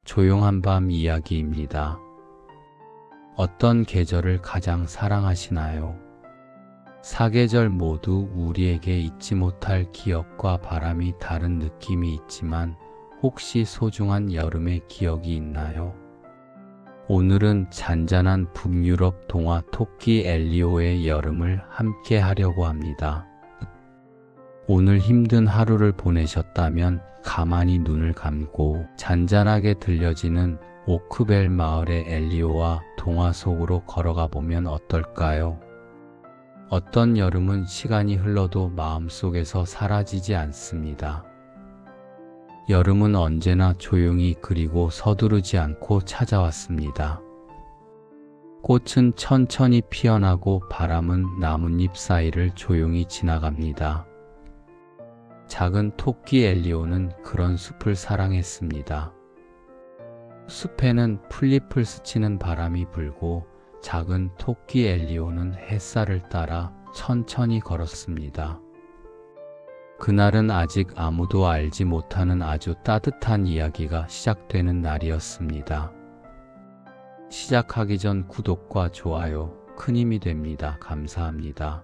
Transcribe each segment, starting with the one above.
조용한 밤 이야기입니다. 어떤 계절을 가장 사랑하시나요? 사계절 모두 우리에게 잊지 못할 기억과 바람이 다른 느낌이 있지만 혹시 소중한 여름의 기억이 있나요? 오늘은 잔잔한 북유럽 동화 토끼 엘리오의 여름을 함께 하려고 합니다. 오늘 힘든 하루를 보내셨다면 가만히 눈을 감고 잔잔하게 들려지는 오크벨 마을의 엘리오와 동화 속으로 걸어가 보면 어떨까요? 어떤 여름은 시간이 흘러도 마음속에서 사라지지 않습니다. 여름은 언제나 조용히 그리고 서두르지 않고 찾아왔습니다. 꽃은 천천히 피어나고 바람은 나뭇잎 사이를 조용히 지나갑니다. 작은 토끼 엘리오는 그런 숲을 사랑했습니다. 숲에는 풀잎을 스치는 바람이 불고 작은 토끼 엘리오는 햇살을 따라 천천히 걸었습니다. 그날은 아직 아무도 알지 못하는 아주 따뜻한 이야기가 시작되는 날이었습니다. 시작하기 전 구독과 좋아요 큰 힘이 됩니다. 감사합니다.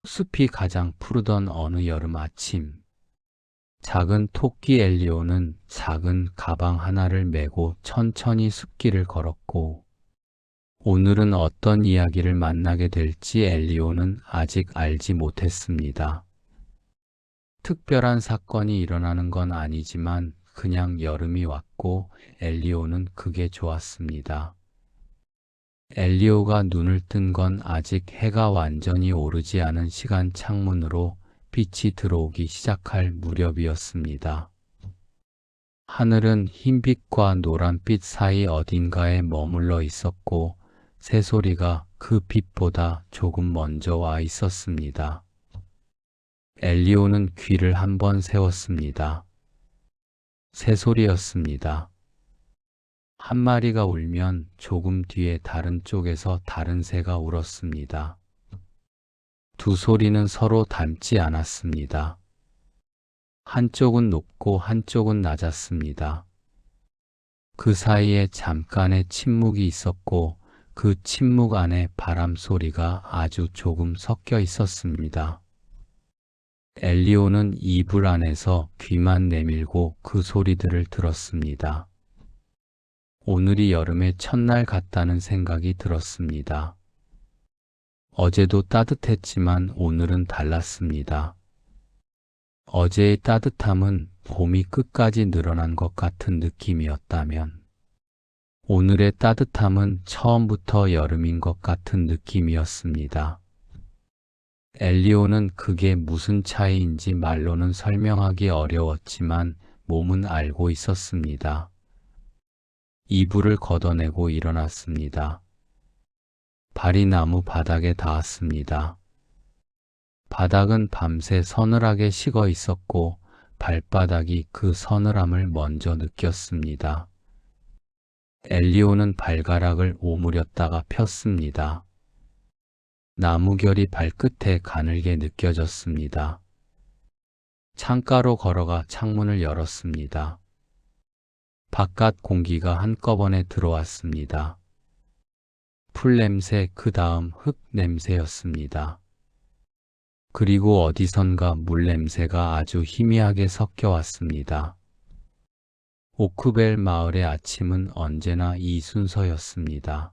숲이 가장 푸르던 어느 여름 아침, 작은 토끼 엘리오는 작은 가방 하나를 메고 천천히 숲길을 걸었고, 오늘은 어떤 이야기를 만나게 될지 엘리오는 아직 알지 못했습니다. 특별한 사건이 일어나는 건 아니지만 그냥 여름이 왔고 엘리오는 그게 좋았습니다. 엘리오가 눈을 뜬 건 아직 해가 완전히 오르지 않은 시간 창문으로 빛이 들어오기 시작할 무렵이었습니다. 하늘은 흰빛과 노란빛 사이 어딘가에 머물러 있었고 새소리가 그 빛보다 조금 먼저 와 있었습니다. 엘리오는 귀를 한번 세웠습니다. 새소리였습니다. 한 마리가 울면 조금 뒤에 다른 쪽에서 다른 새가 울었습니다. 두 소리는 서로 닮지 않았습니다. 한쪽은 높고 한쪽은 낮았습니다. 그 사이에 잠깐의 침묵이 있었고 그 침묵 안에 바람 소리가 아주 조금 섞여 있었습니다. 엘리오는 이불 안에서 귀만 내밀고 그 소리들을 들었습니다. 오늘이 여름의 첫날 같다는 생각이 들었습니다. 어제도 따뜻했지만 오늘은 달랐습니다. 어제의 따뜻함은 봄이 끝까지 늘어난 것 같은 느낌이었다면 오늘의 따뜻함은 처음부터 여름인 것 같은 느낌이었습니다. 엘리오는 그게 무슨 차이인지 말로는 설명하기 어려웠지만 몸은 알고 있었습니다. 이불을 걷어내고 일어났습니다. 발이 나무 바닥에 닿았습니다. 바닥은 밤새 서늘하게 식어 있었고 발바닥이 그 서늘함을 먼저 느꼈습니다. 엘리오는 발가락을 오므렸다가 폈습니다. 나무결이 발끝에 가늘게 느껴졌습니다. 창가로 걸어가 창문을 열었습니다. 바깥 공기가 한꺼번에 들어왔습니다. 풀 냄새, 그 다음 흙 냄새였습니다. 그리고 어디선가 물 냄새가 아주 희미하게 섞여 왔습니다. 오크벨 마을의 아침은 언제나 이 순서였습니다.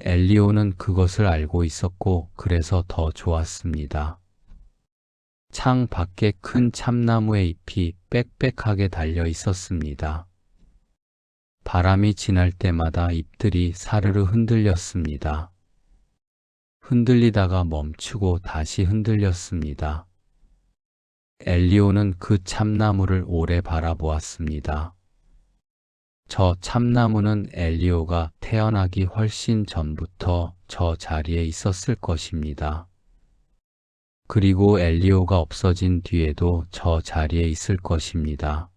엘리오는 그것을 알고 있었고 그래서 더 좋았습니다. 창 밖에 큰 참나무의 잎이 빽빽하게 달려 있었습니다. 바람이 지날 때마다 잎들이 사르르 흔들렸습니다. 흔들리다가 멈추고 다시 흔들렸습니다. 엘리오는 그 참나무를 오래 바라보았습니다. 저 참나무는 엘리오가 태어나기 훨씬 전부터 저 자리에 있었을 것입니다. 그리고 엘리오가 없어진 뒤에도 저 자리에 있을 것입니다.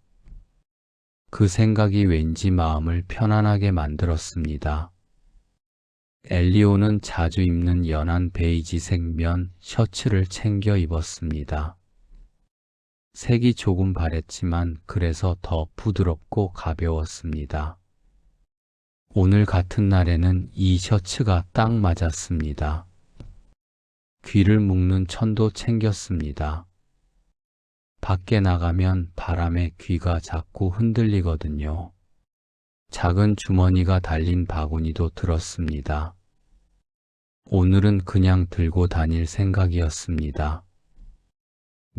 그 생각이 왠지 마음을 편안하게 만들었습니다. 엘리오는 자주 입는 연한 베이지색 면 셔츠를 챙겨 입었습니다. 색이 조금 바랬지만 그래서 더 부드럽고 가벼웠습니다. 오늘 같은 날에는 이 셔츠가 딱 맞았습니다. 귀를 묶는 천도 챙겼습니다. 밖에 나가면 바람에 귀가 자꾸 흔들리거든요. 작은 주머니가 달린 바구니도 들었습니다. 오늘은 그냥 들고 다닐 생각이었습니다.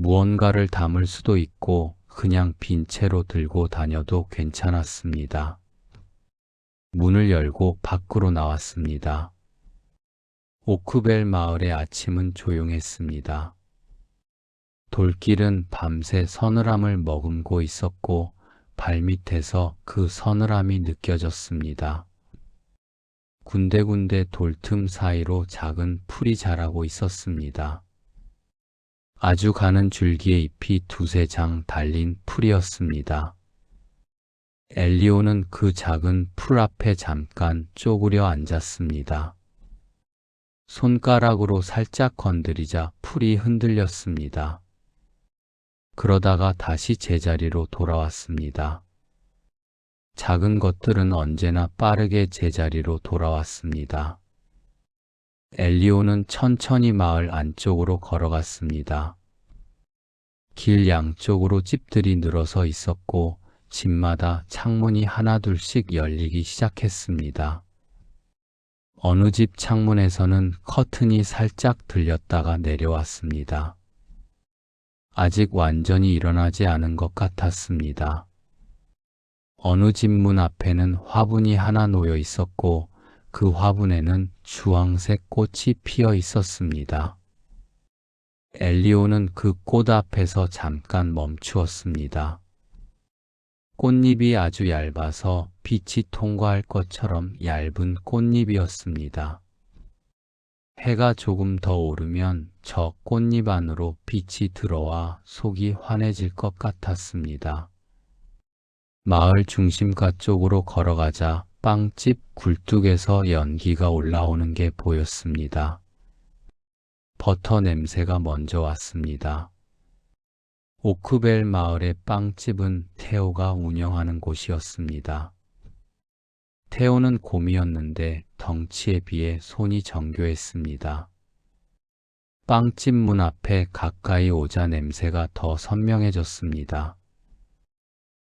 무언가를 담을 수도 있고 그냥 빈 채로 들고 다녀도 괜찮았습니다. 문을 열고 밖으로 나왔습니다. 오크벨 마을의 아침은 조용했습니다. 돌길은 밤새 서늘함을 머금고 있었고 발밑에서 그 서늘함이 느껴졌습니다. 군데군데 돌틈 사이로 작은 풀이 자라고 있었습니다. 아주 가는 줄기의 잎이 두세 장 달린 풀이었습니다. 엘리오는 그 작은 풀 앞에 잠깐 쪼그려 앉았습니다. 손가락으로 살짝 건드리자 풀이 흔들렸습니다. 그러다가 다시 제자리로 돌아왔습니다. 작은 것들은 언제나 빠르게 제자리로 돌아왔습니다. 엘리오는 천천히 마을 안쪽으로 걸어갔습니다. 길 양쪽으로 집들이 늘어서 있었고 집마다 창문이 하나둘씩 열리기 시작했습니다. 어느 집 창문에서는 커튼이 살짝 들렸다가 내려왔습니다. 아직 완전히 일어나지 않은 것 같았습니다. 어느 집 문 앞에는 화분이 하나 놓여 있었고 그 화분에는 주황색 꽃이 피어 있었습니다. 엘리오는 그 꽃 앞에서 잠깐 멈추었습니다. 꽃잎이 아주 얇아서 빛이 통과할 것처럼 얇은 꽃잎이었습니다. 해가 조금 더 오르면 저 꽃잎 안으로 빛이 들어와 속이 환해질 것 같았습니다. 마을 중심가 쪽으로 걸어가자 빵집 굴뚝에서 연기가 올라오는 게 보였습니다. 버터 냄새가 먼저 왔습니다. 오크벨 마을의 빵집은 테오가 운영하는 곳이었습니다. 테오는 곰이었는데 덩치에 비해 손이 정교했습니다. 빵집 문 앞에 가까이 오자 냄새가 더 선명해졌습니다.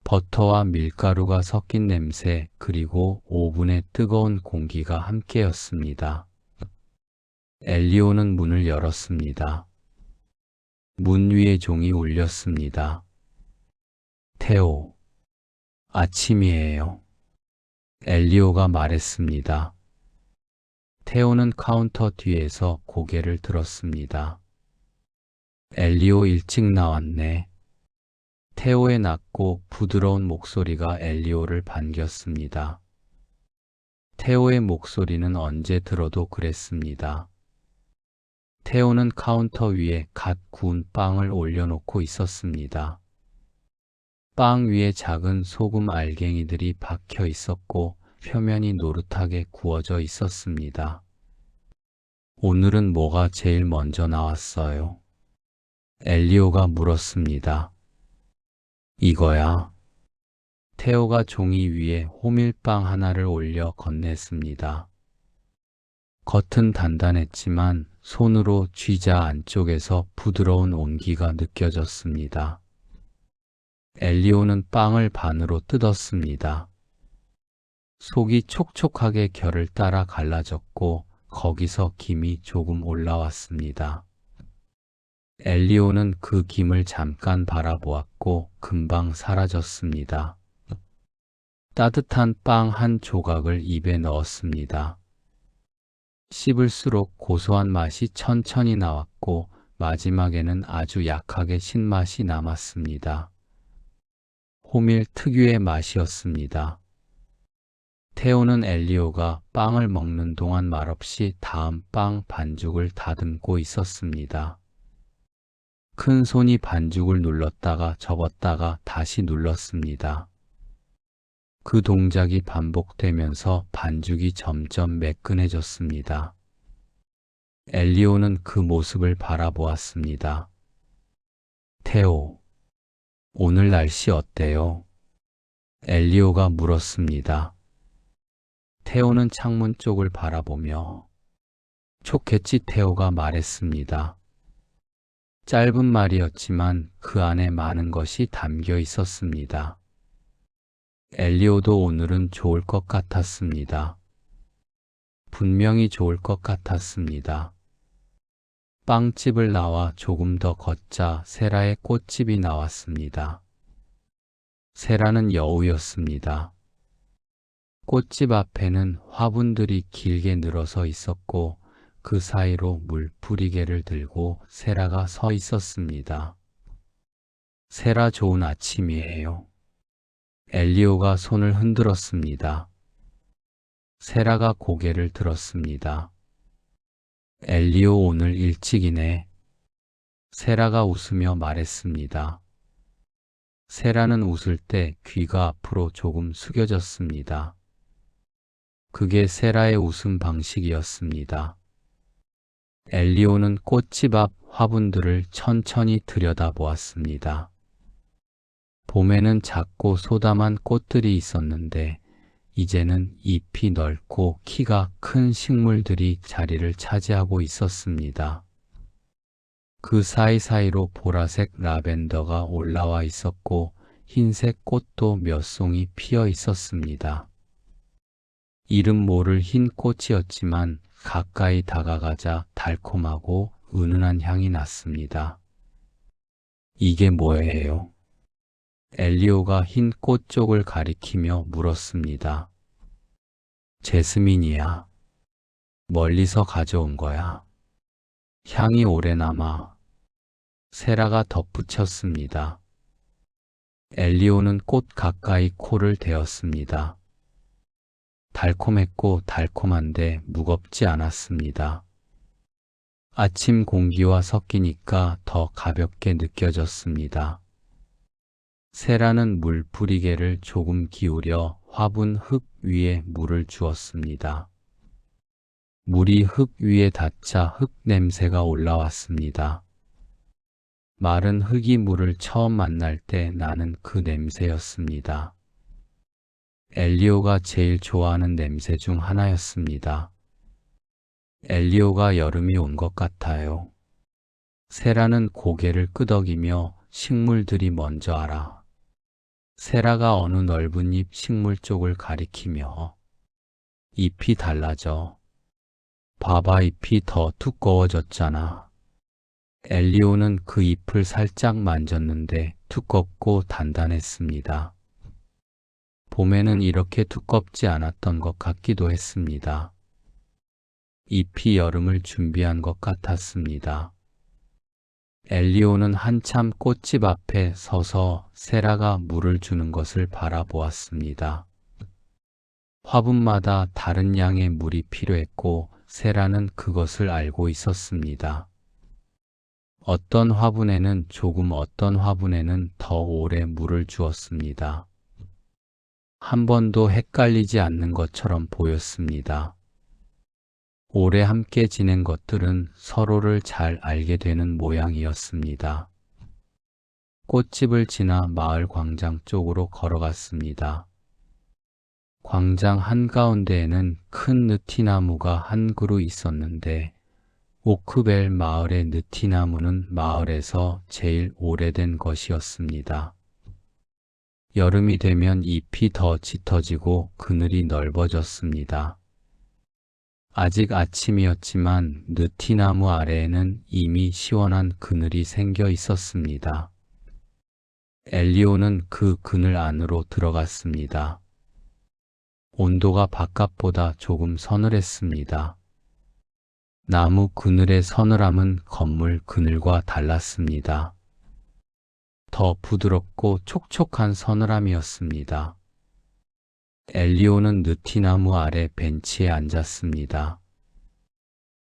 버터와 밀가루가 섞인 냄새 그리고 오븐의 뜨거운 공기가 함께였습니다. 엘리오는 문을 열었습니다. 문 위에 종이 울렸습니다. 테오, 아침이에요. 엘리오가 말했습니다. 테오는 카운터 뒤에서 고개를 들었습니다. 엘리오 일찍 나왔네. 테오의 낮고 부드러운 목소리가 엘리오를 반겼습니다. 테오의 목소리는 언제 들어도 그랬습니다. 테오는 카운터 위에 갓 구운 빵을 올려놓고 있었습니다. 빵 위에 작은 소금 알갱이들이 박혀 있었고 표면이 노릇하게 구워져 있었습니다. 오늘은 뭐가 제일 먼저 나왔어요? 엘리오가 물었습니다. 이거야. 테오가 종이 위에 호밀빵 하나를 올려 건넸습니다. 겉은 단단했지만 손으로 쥐자 안쪽에서 부드러운 온기가 느껴졌습니다. 엘리오는 빵을 반으로 뜯었습니다. 속이 촉촉하게 결을 따라 갈라졌고 거기서 김이 조금 올라왔습니다. 엘리오는 그 김을 잠깐 바라보았고 금방 사라졌습니다. 따뜻한 빵 한 조각을 입에 넣었습니다. 씹을수록 고소한 맛이 천천히 나왔고 마지막에는 아주 약하게 신맛이 남았습니다. 호밀 특유의 맛이었습니다. 테오는 엘리오가 빵을 먹는 동안 말없이 다음 빵 반죽을 다듬고 있었습니다. 큰 손이 반죽을 눌렀다가 접었다가 다시 눌렀습니다. 그 동작이 반복되면서 반죽이 점점 매끈해졌습니다. 엘리오는 그 모습을 바라보았습니다. 테오, 오늘 날씨 어때요? 엘리오가 물었습니다. 테오는 창문 쪽을 바라보며 좋겠지 테오가 말했습니다. 짧은 말이었지만 그 안에 많은 것이 담겨 있었습니다. 엘리오도 오늘은 좋을 것 같았습니다. 분명히 좋을 것 같았습니다. 빵집을 나와 조금 더 걷자 세라의 꽃집이 나왔습니다. 세라는 여우였습니다. 꽃집 앞에는 화분들이 길게 늘어서 있었고 그 사이로 물뿌리개를 들고 세라가 서 있었습니다. 세라 좋은 아침이에요. 엘리오가 손을 흔들었습니다. 세라가 고개를 들었습니다. 엘리오 오늘 일찍이네. 세라가 웃으며 말했습니다. 세라는 웃을 때 귀가 앞으로 조금 숙여졌습니다. 그게 세라의 웃음 방식이었습니다. 엘리오는 꽃집 앞 화분들을 천천히 들여다보았습니다. 봄에는 작고 소담한 꽃들이 있었는데 이제는 잎이 넓고 키가 큰 식물들이 자리를 차지하고 있었습니다. 그 사이사이로 보라색 라벤더가 올라와 있었고 흰색 꽃도 몇 송이 피어 있었습니다. 이름 모를 흰 꽃이었지만 가까이 다가가자 달콤하고 은은한 향이 났습니다. 이게 뭐예요? 엘리오가 흰 꽃 쪽을 가리키며 물었습니다. 제스민이야. 멀리서 가져온 거야. 향이 오래 남아. 세라가 덧붙였습니다. 엘리오는 꽃 가까이 코를 대었습니다. 달콤했고 달콤한데 무겁지 않았습니다. 아침 공기와 섞이니까 더 가볍게 느껴졌습니다. 세라는 물뿌리개를 조금 기울여 화분 흙 위에 물을 주었습니다. 물이 흙 위에 닿자 흙 냄새가 올라왔습니다. 마른 흙이 물을 처음 만날 때 나는 그 냄새였습니다. 엘리오가 제일 좋아하는 냄새 중 하나였습니다. 엘리오가 여름이 온 것 같아요. 세라는 고개를 끄덕이며 식물들이 먼저 알아. 세라가 어느 넓은 잎 식물 쪽을 가리키며 잎이 달라져. 봐봐 잎이 더 두꺼워졌잖아. 엘리오는 그 잎을 살짝 만졌는데 두껍고 단단했습니다. 봄에는 이렇게 두껍지 않았던 것 같기도 했습니다. 잎이 여름을 준비한 것 같았습니다. 엘리오는 한참 꽃집 앞에 서서 세라가 물을 주는 것을 바라보았습니다. 화분마다 다른 양의 물이 필요했고 세라는 그것을 알고 있었습니다. 어떤 화분에는 조금 어떤 화분에는 더 오래 물을 주었습니다. 한 번도 헷갈리지 않는 것처럼 보였습니다. 오래 함께 지낸 것들은 서로를 잘 알게 되는 모양이었습니다. 꽃집을 지나 마을 광장 쪽으로 걸어갔습니다. 광장 한가운데에는 큰 느티나무가 한 그루 있었는데 오크벨 마을의 느티나무는 마을에서 제일 오래된 것이었습니다. 여름이 되면 잎이 더 짙어지고 그늘이 넓어졌습니다. 아직 아침이었지만 느티나무 아래에는 이미 시원한 그늘이 생겨 있었습니다. 엘리오는 그 그늘 안으로 들어갔습니다. 온도가 바깥보다 조금 서늘했습니다. 나무 그늘의 서늘함은 건물 그늘과 달랐습니다. 더 부드럽고 촉촉한 서늘함이었습니다. 엘리오는 느티나무 아래 벤치에 앉았습니다.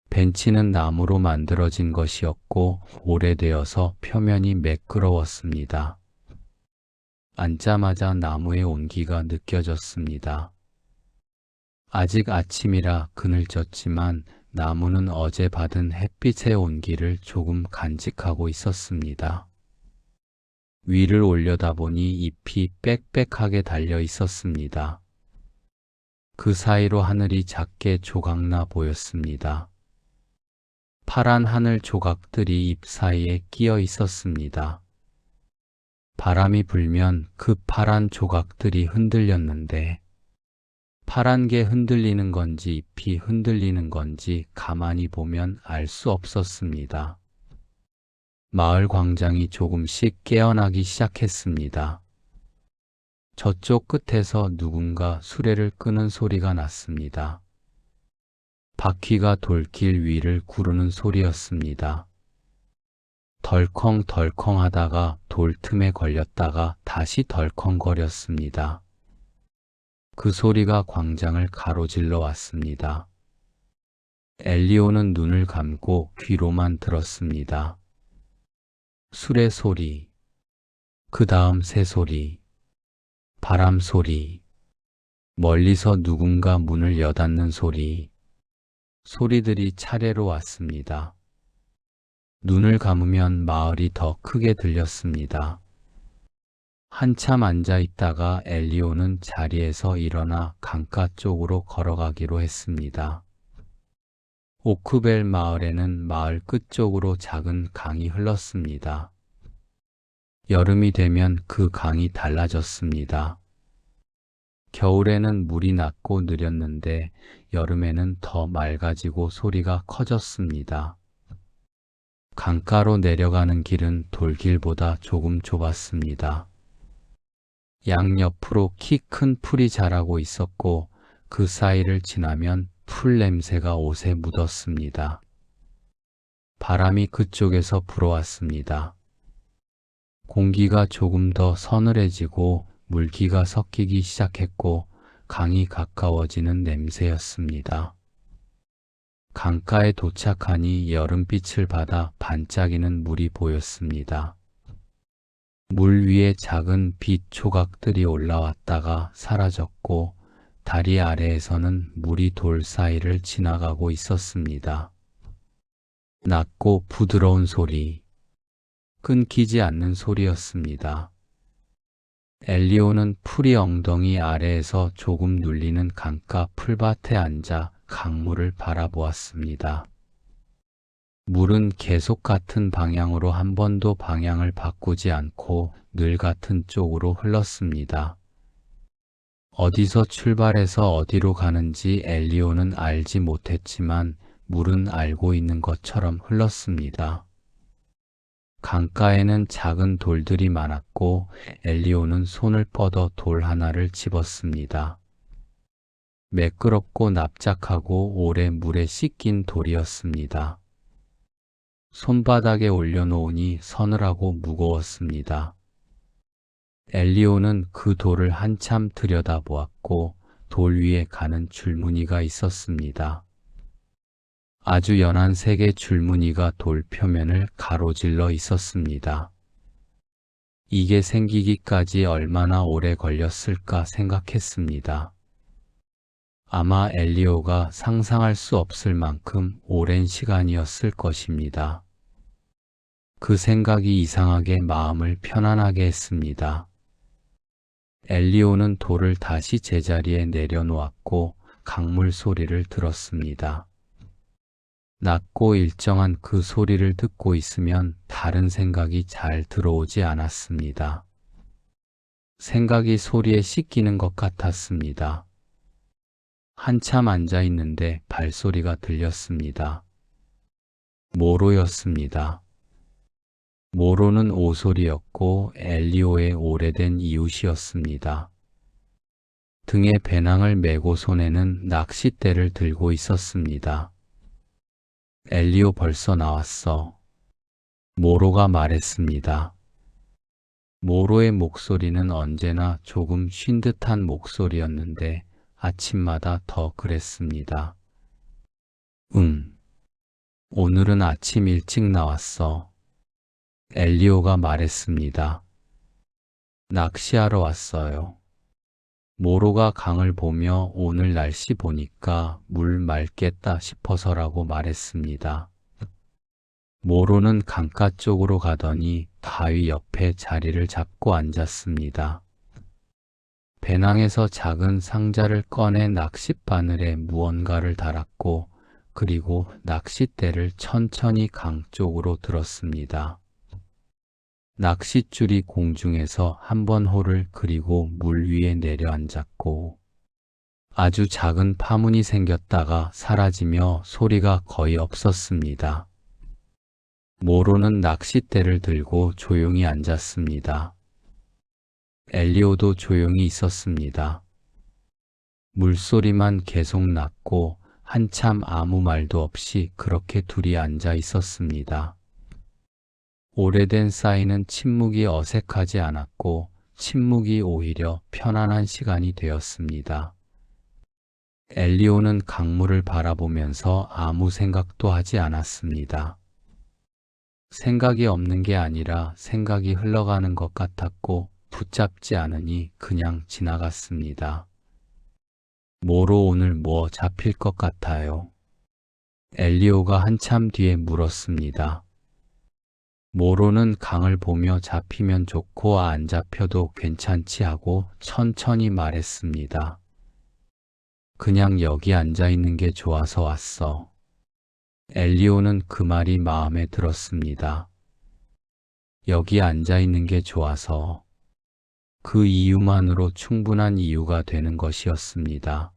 벤치는 나무로 만들어진 것이었고 오래되어서 표면이 매끄러웠습니다. 앉자마자 나무의 온기가 느껴졌습니다. 아직 아침이라 그늘졌지만 나무는 어제 받은 햇빛의 온기를 조금 간직하고 있었습니다. 위를 올려다보니 잎이 빽빽하게 달려 있었습니다. 그 사이로 하늘이 작게 조각나 보였습니다. 파란 하늘 조각들이 잎 사이에 끼어 있었습니다. 바람이 불면 그 파란 조각들이 흔들렸는데 파란 게 흔들리는 건지 잎이 흔들리는 건지 가만히 보면 알 수 없었습니다. 마을 광장이 조금씩 깨어나기 시작했습니다. 저쪽 끝에서 누군가 수레를 끄는 소리가 났습니다. 바퀴가 돌길 위를 구르는 소리였습니다. 덜컹덜컹 하다가 돌 틈에 걸렸다가 다시 덜컹거렸습니다. 그 소리가 광장을 가로질러 왔습니다. 엘리오는 눈을 감고 귀로만 들었습니다. 수레 소리, 그 다음 새 소리, 바람 소리, 멀리서 누군가 문을 여닫는 소리, 소리들이 차례로 왔습니다. 눈을 감으면 마을이 더 크게 들렸습니다. 한참 앉아 있다가 엘리오는 자리에서 일어나 강가 쪽으로 걸어가기로 했습니다. 오크벨 마을에는 마을 끝쪽으로 작은 강이 흘렀습니다. 여름이 되면 그 강이 달라졌습니다. 겨울에는 물이 낮고 느렸는데 여름에는 더 맑아지고 소리가 커졌습니다. 강가로 내려가는 길은 돌길보다 조금 좁았습니다. 양옆으로 키 큰 풀이 자라고 있었고 그 사이를 지나면 풀 냄새가 옷에 묻었습니다. 바람이 그쪽에서 불어왔습니다. 공기가 조금 더 서늘해지고 물기가 섞이기 시작했고 강이 가까워지는 냄새였습니다. 강가에 도착하니 여름빛을 받아 반짝이는 물이 보였습니다. 물 위에 작은 빛 조각들이 올라왔다가 사라졌고 다리 아래에서는 물이 돌 사이를 지나가고 있었습니다. 낮고 부드러운 소리, 끊기지 않는 소리였습니다. 엘리오는 풀이 엉덩이 아래에서 조금 눌리는 강가 풀밭에 앉아 강물을 바라보았습니다. 물은 계속 같은 방향으로 한 번도 방향을 바꾸지 않고 늘 같은 쪽으로 흘렀습니다. 어디서 출발해서 어디로 가는지 엘리오는 알지 못했지만 물은 알고 있는 것처럼 흘렀습니다. 강가에는 작은 돌들이 많았고 엘리오는 손을 뻗어 돌 하나를 집었습니다. 매끄럽고 납작하고 오래 물에 씻긴 돌이었습니다. 손바닥에 올려놓으니 서늘하고 무거웠습니다. 엘리오는 그 돌을 한참 들여다보았고 돌 위에 가는 줄무늬가 있었습니다. 아주 연한 색의 줄무늬가 돌 표면을 가로질러 있었습니다. 이게 생기기까지 얼마나 오래 걸렸을까 생각했습니다. 아마 엘리오가 상상할 수 없을 만큼 오랜 시간이었을 것입니다. 그 생각이 이상하게 마음을 편안하게 했습니다. 엘리오는 돌을 다시 제자리에 내려놓았고 강물 소리를 들었습니다. 낮고 일정한 그 소리를 듣고 있으면 다른 생각이 잘 들어오지 않았습니다. 생각이 소리에 씻기는 것 같았습니다. 한참 앉아 있는데 발소리가 들렸습니다. 모로였습니다. 모로는 오솔이었고 엘리오의 오래된 이웃이었습니다. 등에 배낭을 메고 손에는 낚싯대를 들고 있었습니다. 엘리오 벌써 나왔어. 모로가 말했습니다. 모로의 목소리는 언제나 조금 쉰 듯한 목소리였는데 아침마다 더 그랬습니다. 오늘은 아침 일찍 나왔어. 엘리오가 말했습니다. 낚시하러 왔어요. 모로가 강을 보며 오늘 날씨 보니까 물 맑겠다 싶어서라고 말했습니다. 모로는 강가 쪽으로 가더니 바위 옆에 자리를 잡고 앉았습니다. 배낭에서 작은 상자를 꺼내 낚싯바늘에 무언가를 달았고 그리고 낚싯대를 천천히 강 쪽으로 들었습니다. 낚싯줄이 공중에서 한 번 호를 그리고 물 위에 내려앉았고 아주 작은 파문이 생겼다가 사라지며 소리가 거의 없었습니다. 모로는 낚싯대를 들고 조용히 앉았습니다. 엘리오도 조용히 있었습니다. 물소리만 계속 났고 한참 아무 말도 없이 그렇게 둘이 앉아 있었습니다. 오래된 쌓이는 침묵이 어색하지 않았고 침묵이 오히려 편안한 시간이 되었습니다. 엘리오는 강물을 바라보면서 아무 생각도 하지 않았습니다. 생각이 없는 게 아니라 생각이 흘러가는 것 같았고 붙잡지 않으니 그냥 지나갔습니다. 모로 오늘 뭐 잡힐 것 같아요? 엘리오가 한참 뒤에 물었습니다. 모로는 강을 보며 잡히면 좋고 안 잡혀도 괜찮지 하고 천천히 말했습니다. 그냥 여기 앉아 있는 게 좋아서 왔어. 엘리오는 그 말이 마음에 들었습니다. 여기 앉아 있는 게 좋아서. 그 이유만으로 충분한 이유가 되는 것이었습니다.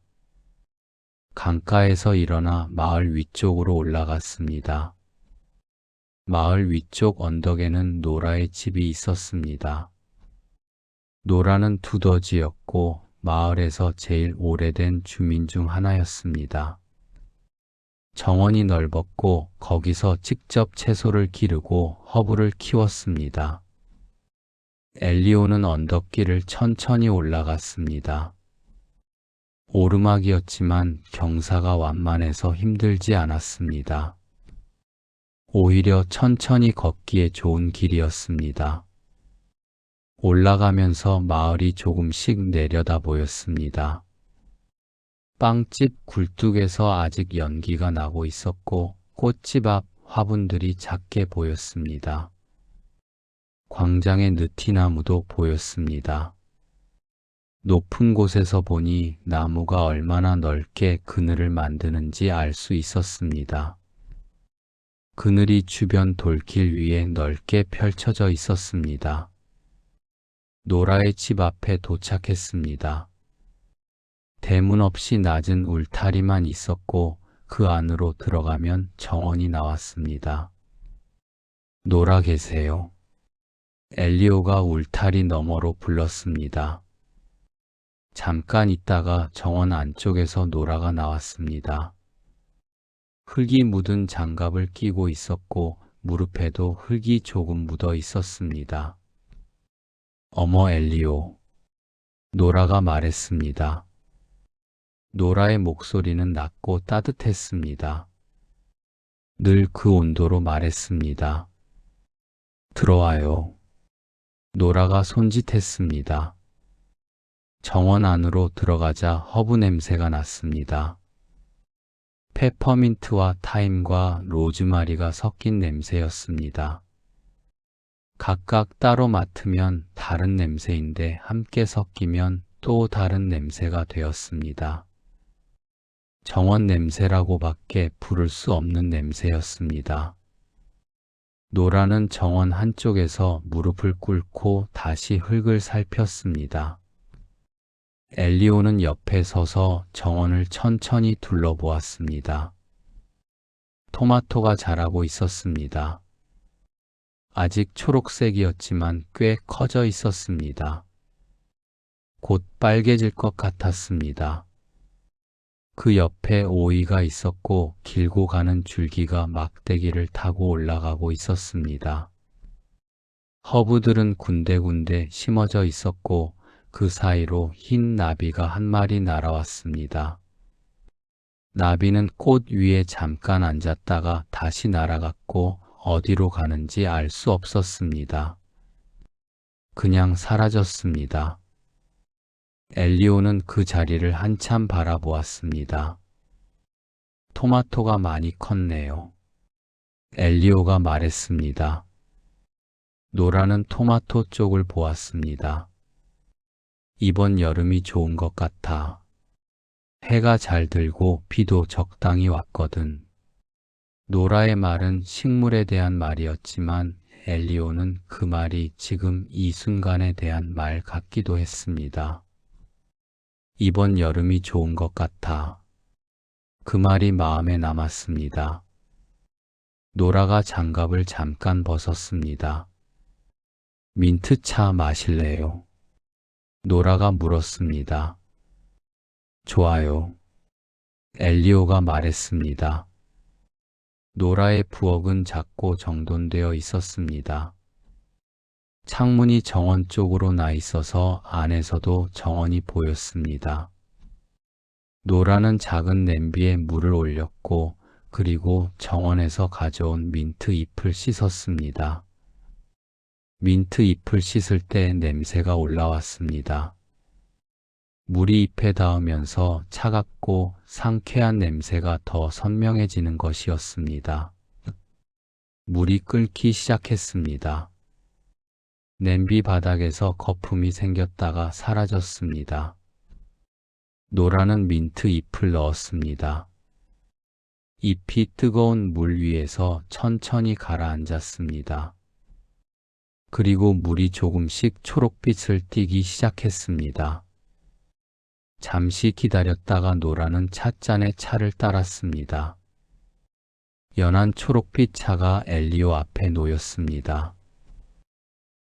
강가에서 일어나 마을 위쪽으로 올라갔습니다. 마을 위쪽 언덕에는 노라의 집이 있었습니다. 노라는 두더지였고 마을에서 제일 오래된 주민 중 하나였습니다. 정원이 넓었고 거기서 직접 채소를 기르고 허브를 키웠습니다. 엘리오는 언덕길을 천천히 올라갔습니다. 오르막이었지만 경사가 완만해서 힘들지 않았습니다. 오히려 천천히 걷기에 좋은 길이었습니다. 올라가면서 마을이 조금씩 내려다 보였습니다. 빵집 굴뚝에서 아직 연기가 나고 있었고 꽃집 앞 화분들이 작게 보였습니다. 광장의 느티나무도 보였습니다. 높은 곳에서 보니 나무가 얼마나 넓게 그늘을 만드는지 알 수 있었습니다. 그늘이 주변 돌길 위에 넓게 펼쳐져 있었습니다. 노라의 집 앞에 도착했습니다. 대문 없이 낮은 울타리만 있었고 그 안으로 들어가면 정원이 나왔습니다. 노라 계세요? 엘리오가 울타리 너머로 불렀습니다. 잠깐 있다가 정원 안쪽에서 노라가 나왔습니다. 흙이 묻은 장갑을 끼고 있었고 무릎에도 흙이 조금 묻어 있었습니다. 어머 엘리오. 노라가 말했습니다. 노라의 목소리는 낮고 따뜻했습니다. 늘 그 온도로 말했습니다. 들어와요. 노라가 손짓했습니다. 정원 안으로 들어가자 허브 냄새가 났습니다. 페퍼민트와 타임과 로즈마리가 섞인 냄새였습니다. 각각 따로 맡으면 다른 냄새인데 함께 섞이면 또 다른 냄새가 되었습니다. 정원 냄새라고밖에 부를 수 없는 냄새였습니다. 노라는 정원 한쪽에서 무릎을 꿇고 다시 흙을 살폈습니다. 엘리오는 옆에 서서 정원을 천천히 둘러보았습니다. 토마토가 자라고 있었습니다. 아직 초록색이었지만 꽤 커져 있었습니다. 곧 빨개질 것 같았습니다. 그 옆에 오이가 있었고 길고 가는 줄기가 막대기를 타고 올라가고 있었습니다. 허브들은 군데군데 심어져 있었고 그 사이로 흰 나비가 한 마리 날아왔습니다. 나비는 꽃 위에 잠깐 앉았다가 다시 날아갔고 어디로 가는지 알 수 없었습니다. 그냥 사라졌습니다. 엘리오는 그 자리를 한참 바라보았습니다. 토마토가 많이 컸네요. 엘리오가 말했습니다. 노라는 토마토 쪽을 보았습니다. 이번 여름이 좋은 것 같아. 해가 잘 들고 비도 적당히 왔거든. 노라의 말은 식물에 대한 말이었지만 엘리오는 그 말이 지금 이 순간에 대한 말 같기도 했습니다. 이번 여름이 좋은 것 같아. 그 말이 마음에 남았습니다. 노라가 장갑을 잠깐 벗었습니다. 민트차 마실래요? 노라가 물었습니다. 좋아요. 엘리오가 말했습니다. 노라의 부엌은 작고 정돈되어 있었습니다. 창문이 정원 쪽으로 나 있어서 안에서도 정원이 보였습니다. 노라는 작은 냄비에 물을 올렸고 그리고 정원에서 가져온 민트 잎을 씻었습니다. 민트 잎을 씻을 때 냄새가 올라왔습니다. 물이 잎에 닿으면서 차갑고 상쾌한 냄새가 더 선명해지는 것이었습니다. 물이 끓기 시작했습니다. 냄비 바닥에서 거품이 생겼다가 사라졌습니다. 노라는 민트 잎을 넣었습니다. 잎이 뜨거운 물 위에서 천천히 가라앉았습니다. 그리고 물이 조금씩 초록빛을 띠기 시작했습니다. 잠시 기다렸다가 노라는 찻잔에 차를 따랐습니다. 연한 초록빛 차가 엘리오 앞에 놓였습니다.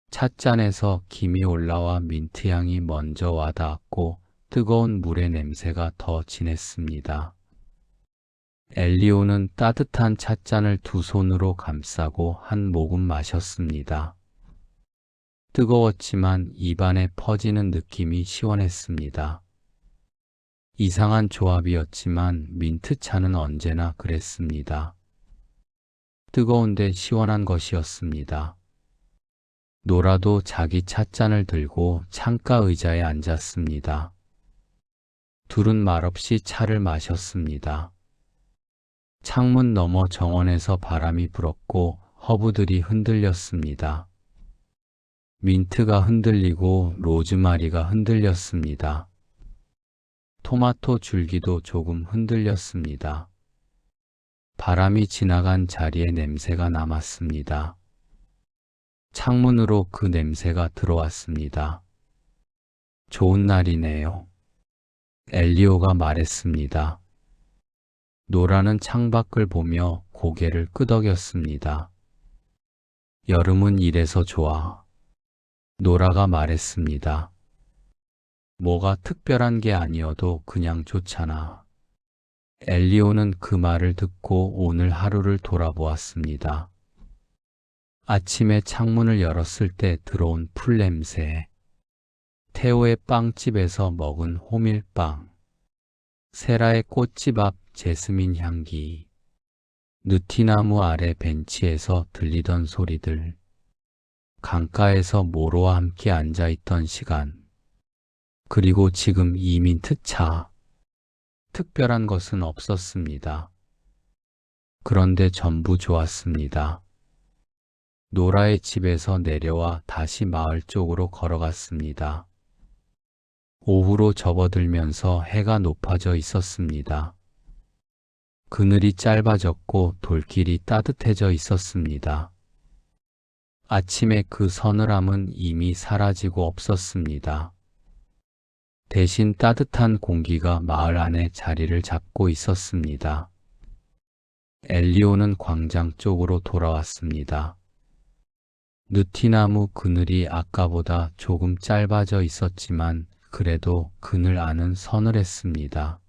찻잔에서 김이 올라와 민트향이 먼저 와닿았고 뜨거운 물의 냄새가 더 진했습니다. 엘리오는 따뜻한 찻잔을 두 손으로 감싸고 한 모금 마셨습니다. 뜨거웠지만 입안에 퍼지는 느낌이 시원했습니다. 이상한 조합이었지만 민트차는 언제나 그랬습니다. 뜨거운데 시원한 것이었습니다. 노라도 자기 찻잔을 들고 창가 의자에 앉았습니다. 둘은 말없이 차를 마셨습니다. 창문 너머 정원에서 바람이 불었고 허브들이 흔들렸습니다. 민트가 흔들리고 로즈마리가 흔들렸습니다. 토마토 줄기도 조금 흔들렸습니다. 바람이 지나간 자리에 냄새가 남았습니다. 창문으로 그 냄새가 들어왔습니다. 좋은 날이네요. 엘리오가 말했습니다. 노라는 창밖을 보며 고개를 끄덕였습니다. 여름은 이래서 좋아. 노라가 말했습니다. 뭐가 특별한 게 아니어도 그냥 좋잖아. 엘리오는 그 말을 듣고 오늘 하루를 돌아보았습니다. 아침에 창문을 열었을 때 들어온 풀 냄새, 테오의 빵집에서 먹은 호밀빵, 세라의 꽃집 앞 제스민 향기, 느티나무 아래 벤치에서 들리던 소리들, 강가에서 모로와 함께 앉아있던 시간, 그리고 지금 이 민트차. 특별한 것은 없었습니다. 그런데 전부 좋았습니다. 노라의 집에서 내려와 다시 마을 쪽으로 걸어갔습니다. 오후로 접어들면서 해가 높아져 있었습니다. 그늘이 짧아졌고 돌길이 따뜻해져 있었습니다. 아침에 그 서늘함은 이미 사라지고 없었습니다. 대신 따뜻한 공기가 마을 안에 자리를 잡고 있었습니다. 엘리오는 광장 쪽으로 돌아왔습니다. 느티나무 그늘이 아까보다 조금 짧아져 있었지만 그래도 그늘 안은 서늘했습니다.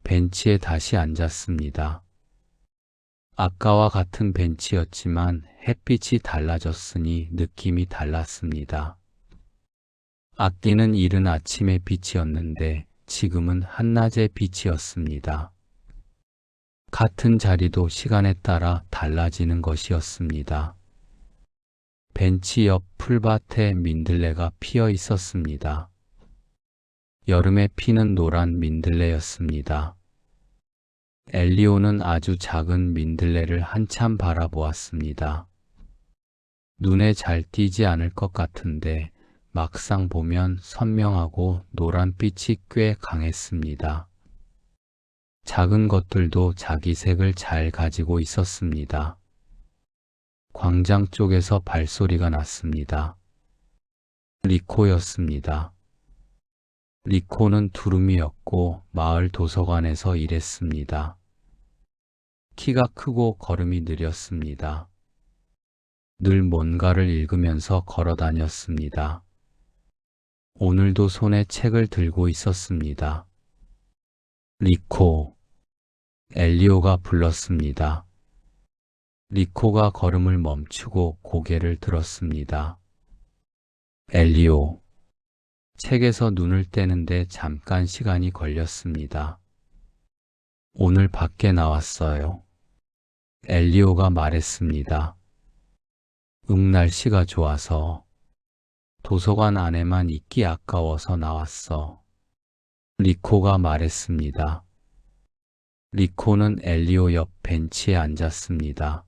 벤치에 다시 앉았습니다. 아까와 같은 벤치였지만 햇빛이 달라졌으니 느낌이 달랐습니다. 아끼는 이른 아침의 빛이었는데 지금은 한낮의 빛이었습니다. 같은 자리도 시간에 따라 달라지는 것이었습니다. 벤치 옆 풀밭에 민들레가 피어 있었습니다. 여름에 피는 노란 민들레였습니다. 엘리오는 아주 작은 민들레를 한참 바라보았습니다. 눈에 잘 띄지 않을 것 같은데 막상 보면 선명하고 노란빛이 꽤 강했습니다. 작은 것들도 자기 색을 잘 가지고 있었습니다. 광장 쪽에서 발소리가 났습니다. 리코였습니다. 리코는 두루미였고 마을 도서관에서 일했습니다. 키가 크고 걸음이 느렸습니다. 늘 뭔가를 읽으면서 걸어 다녔습니다. 오늘도 손에 책을 들고 있었습니다. 리코, 엘리오가 불렀습니다. 리코가 걸음을 멈추고 고개를 들었습니다. 엘리오. 책에서 눈을 떼는데 잠깐 시간이 걸렸습니다. 오늘 밖에 나왔어요. 엘리오가 말했습니다. 날씨가 좋아서. 도서관 안에만 있기 아까워서 나왔어. 리코가 말했습니다. 리코는 엘리오 옆 벤치에 앉았습니다.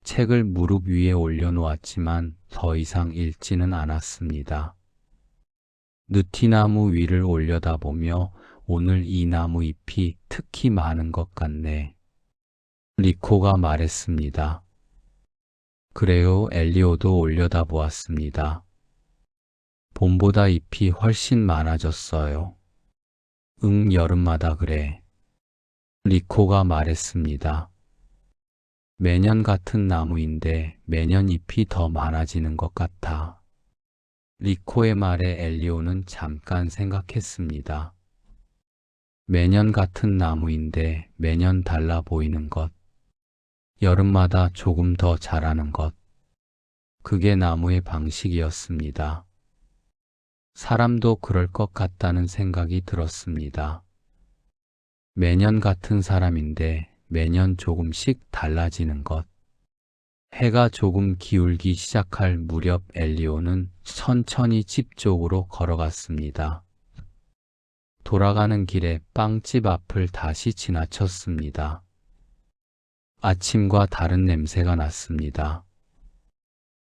책을 무릎 위에 올려놓았지만 더 이상 읽지는 않았습니다. 느티나무 위를 올려다보며 오늘 이 나무 잎이 특히 많은 것 같네. 리코가 말했습니다. 그래요, 엘리오도 올려다보았습니다. 봄보다 잎이 훨씬 많아졌어요. 여름마다 그래. 리코가 말했습니다. 매년 같은 나무인데 매년 잎이 더 많아지는 것 같아. 리코의 말에 엘리오는 잠깐 생각했습니다. 매년 같은 나무인데 매년 달라 보이는 것. 여름마다 조금 더 자라는 것. 그게 나무의 방식이었습니다. 사람도 그럴 것 같다는 생각이 들었습니다. 매년 같은 사람인데 매년 조금씩 달라지는 것. 해가 조금 기울기 시작할 무렵 엘리오는 천천히 집 쪽으로 걸어갔습니다. 돌아가는 길에 빵집 앞을 다시 지나쳤습니다. 아침과 다른 냄새가 났습니다.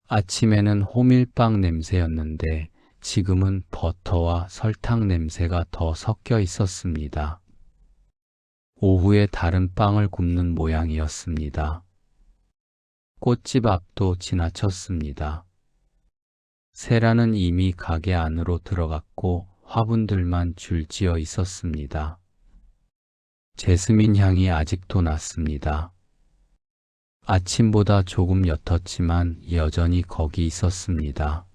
아침에는 호밀빵 냄새였는데 지금은 버터와 설탕 냄새가 더 섞여 있었습니다. 오후에 다른 빵을 굽는 모양이었습니다. 꽃집 앞도 지나쳤습니다. 세라는 이미 가게 안으로 들어갔고 화분들만 줄지어 있었습니다. 제스민 향이 아직도 났습니다. 아침보다 조금 옅었지만 여전히 거기 있었습니다.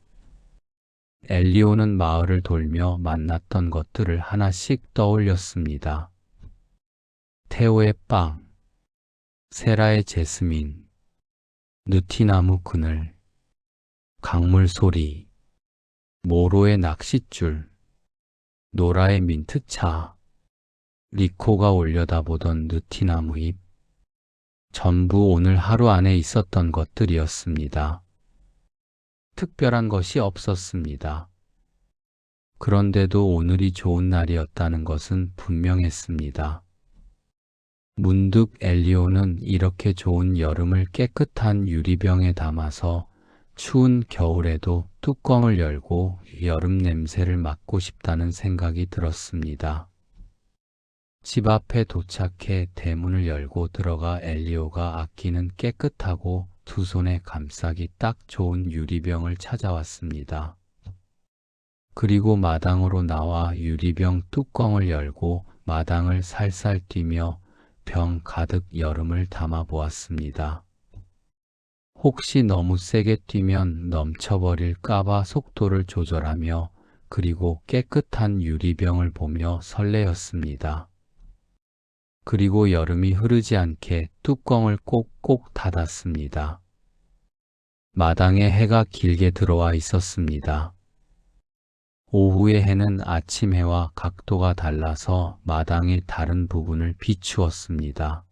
엘리오는 마을을 돌며 만났던 것들을 하나씩 떠올렸습니다. 테오의 빵, 세라의 제스민, 느티나무 그늘, 강물 소리, 모로의 낚싯줄, 노라의 민트차, 리코가 올려다보던 느티나무 잎, 전부 오늘 하루 안에 있었던 것들이었습니다. 특별한 것이 없었습니다. 그런데도 오늘이 좋은 날이었다는 것은 분명했습니다. 문득 엘리오는 이렇게 좋은 여름을 깨끗한 유리병에 담아서 추운 겨울에도 뚜껑을 열고 여름 냄새를 맡고 싶다는 생각이 들었습니다. 집 앞에 도착해 대문을 열고 들어가 엘리오가 아끼는 깨끗하고 두 손에 감싸기 딱 좋은 유리병을 찾아왔습니다. 그리고 마당으로 나와 유리병 뚜껑을 열고 마당을 살살 뛰며 병 가득 여름을 담아 보았습니다. 혹시 너무 세게 뛰면 넘쳐버릴까봐 속도를 조절하며 그리고 깨끗한 유리병을 보며 설레었습니다. 그리고 여름이 흐르지 않게 뚜껑을 꼭꼭 닫았습니다. 마당에 해가 길게 들어와 있었습니다. 오후의 해는 아침 해와 각도가 달라서 마당의 다른 부분을 비추었습니다.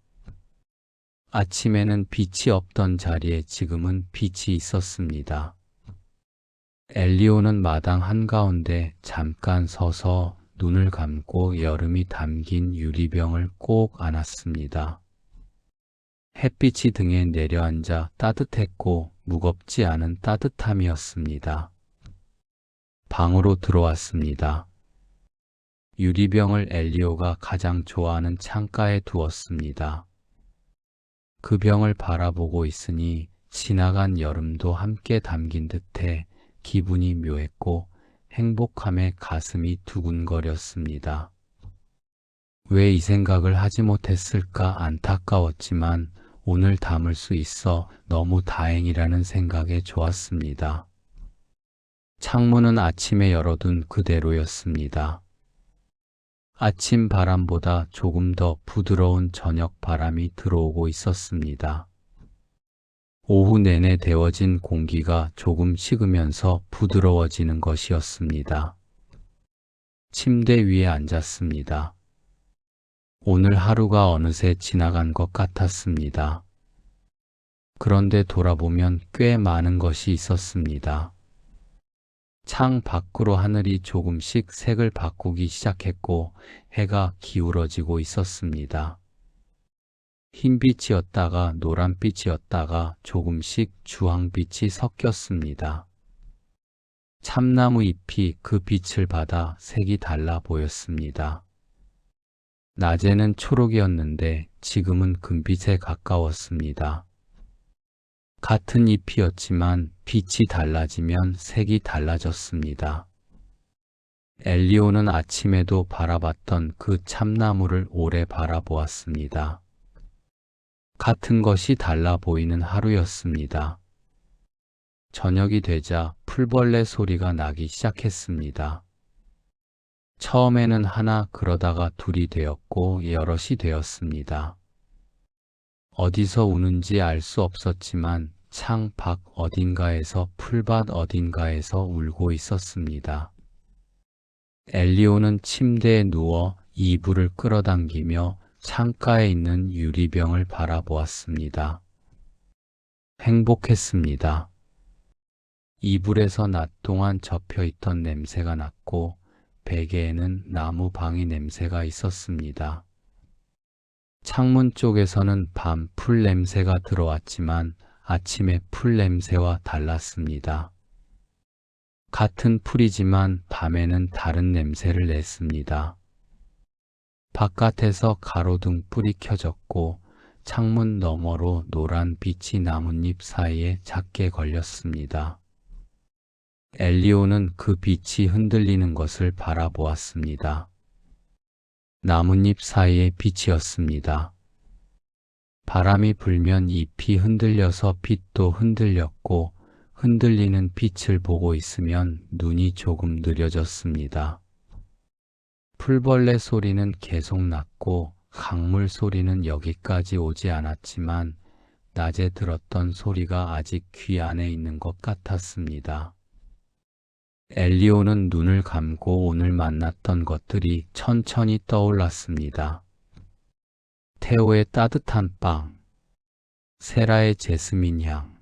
아침에는 빛이 없던 자리에 지금은 빛이 있었습니다. 엘리오는 마당 한가운데 잠깐 서서 눈을 감고 여름이 담긴 유리병을 꼭 안았습니다. 햇빛이 등에 내려앉아 따뜻했고 무겁지 않은 따뜻함이었습니다. 방으로 들어왔습니다. 유리병을 엘리오가 가장 좋아하는 창가에 두었습니다. 그 병을 바라보고 있으니 지나간 여름도 함께 담긴 듯해 기분이 묘했고 행복함에 가슴이 두근거렸습니다. 왜 이 생각을 하지 못했을까 안타까웠지만 오늘 담을 수 있어 너무 다행이라는 생각에 좋았습니다. 창문은 아침에 열어둔 그대로였습니다. 아침 바람보다 조금 더 부드러운 저녁 바람이 들어오고 있었습니다. 오후 내내 데워진 공기가 조금 식으면서 부드러워지는 것이었습니다. 침대 위에 앉았습니다. 오늘 하루가 어느새 지나간 것 같았습니다. 그런데 돌아보면 꽤 많은 것이 있었습니다. 창 밖으로 하늘이 조금씩 색을 바꾸기 시작했고 해가 기울어지고 있었습니다. 흰빛이었다가 노란빛이었다가 조금씩 주황빛이 섞였습니다. 참나무 잎이 그 빛을 받아 색이 달라 보였습니다. 낮에는 초록이었는데 지금은 금빛에 가까웠습니다. 같은 잎이었지만 빛이 달라지면 색이 달라졌습니다. 엘리오는 아침에도 바라봤던 그 참나무를 오래 바라보았습니다. 같은 것이 달라 보이는 하루였습니다. 저녁이 되자 풀벌레 소리가 나기 시작했습니다. 처음에는 하나, 그러다가 둘이 되었고 여럿이 되었습니다. 어디서 우는지 알 수 없었지만 창 밖 어딘가에서 풀밭 어딘가에서 울고 있었습니다. 엘리오는 침대에 누워 이불을 끌어당기며 창가에 있는 유리병을 바라보았습니다. 행복했습니다. 이불에서 낮 동안 접혀있던 냄새가 났고 베개에는 나무 방이 냄새가 있었습니다. 창문 쪽에서는 밤 풀 냄새가 들어왔지만 아침의 풀 냄새와 달랐습니다. 같은 풀이지만 밤에는 다른 냄새를 냈습니다. 바깥에서 가로등 불이 켜졌고 창문 너머로 노란 빛이 나뭇잎 사이에 작게 걸렸습니다. 엘리오는 그 빛이 흔들리는 것을 바라보았습니다. 나뭇잎 사이의 빛이었습니다. 바람이 불면 잎이 흔들려서 빛도 흔들렸고 흔들리는 빛을 보고 있으면 눈이 조금 느려졌습니다. 풀벌레 소리는 계속 났고 강물 소리는 여기까지 오지 않았지만 낮에 들었던 소리가 아직 귀 안에 있는 것 같았습니다. 엘리오는 눈을 감고 오늘 만났던 것들이 천천히 떠올랐습니다. 테오의 따뜻한 빵, 세라의 제스민 향,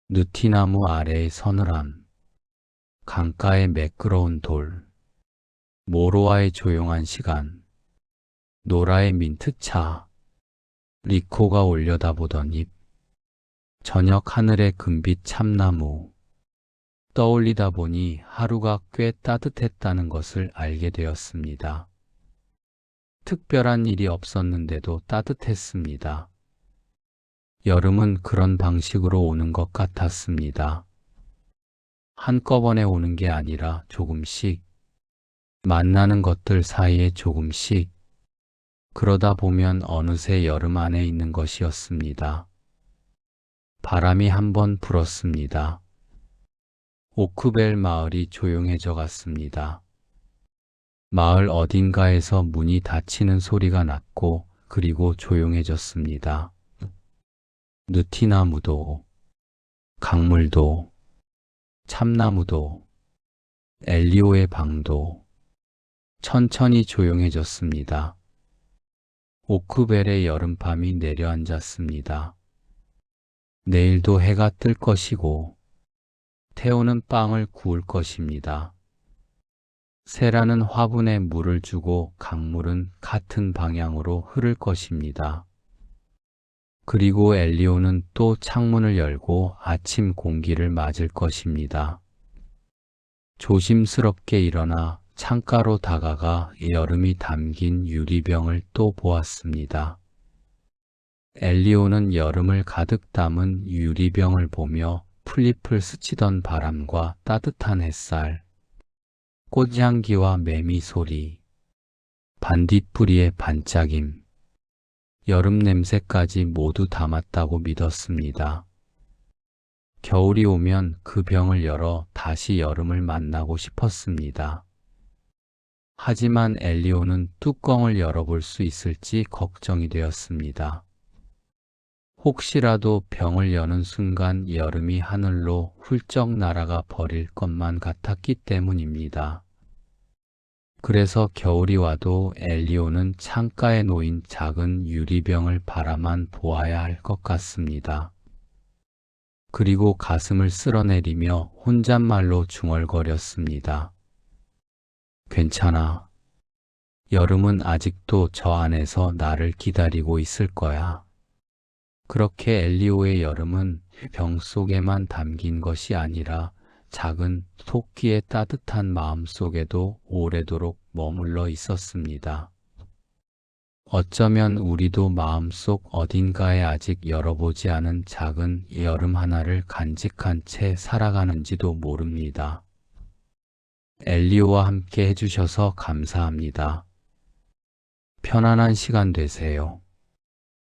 느티나무 아래의 서늘함, 강가의 매끄러운 돌, 모로아의 조용한 시간, 노라의 민트차, 리코가 올려다보던 잎, 저녁 하늘의 금빛 참나무. 떠올리다 보니 하루가 꽤 따뜻했다는 것을 알게 되었습니다. 특별한 일이 없었는데도 따뜻했습니다. 여름은 그런 방식으로 오는 것 같았습니다. 한꺼번에 오는 게 아니라 조금씩, 만나는 것들 사이에 조금씩, 그러다 보면 어느새 여름 안에 있는 것이었습니다. 바람이 한번 불었습니다. 오크벨 마을이 조용해져 갔습니다. 마을 어딘가에서 문이 닫히는 소리가 났고 그리고 조용해졌습니다. 느티나무도, 강물도, 참나무도, 엘리오의 방도 천천히 조용해졌습니다. 오크벨의 여름밤이 내려앉았습니다. 내일도 해가 뜰 것이고 테오는 빵을 구울 것입니다. 세라는 화분에 물을 주고 강물은 같은 방향으로 흐를 것입니다. 그리고 엘리오는 또 창문을 열고 아침 공기를 맞을 것입니다. 조심스럽게 일어나 창가로 다가가 여름이 담긴 유리병을 또 보았습니다. 엘리오는 여름을 가득 담은 유리병을 보며 풀잎을 스치던 바람과 따뜻한 햇살, 꽃향기와 매미 소리, 반딧불이의 반짝임, 여름 냄새까지 모두 담았다고 믿었습니다. 겨울이 오면 그 병을 열어 다시 여름을 만나고 싶었습니다. 하지만 엘리오는 뚜껑을 열어볼 수 있을지 걱정이 되었습니다. 혹시라도 병을 여는 순간 여름이 하늘로 훌쩍 날아가 버릴 것만 같았기 때문입니다. 그래서 겨울이 와도 엘리오는 창가에 놓인 작은 유리병을 바라만 보아야 할 것 같습니다. 그리고 가슴을 쓸어내리며 혼잣말로 중얼거렸습니다. 괜찮아. 여름은 아직도 저 안에서 나를 기다리고 있을 거야. 그렇게 엘리오의 여름은 병 속에만 담긴 것이 아니라 작은 토끼의 따뜻한 마음 속에도 오래도록 머물러 있었습니다. 어쩌면 우리도 마음속 어딘가에 아직 열어보지 않은 작은 여름 하나를 간직한 채 살아가는지도 모릅니다. 엘리오와 함께 해주셔서 감사합니다. 편안한 시간 되세요.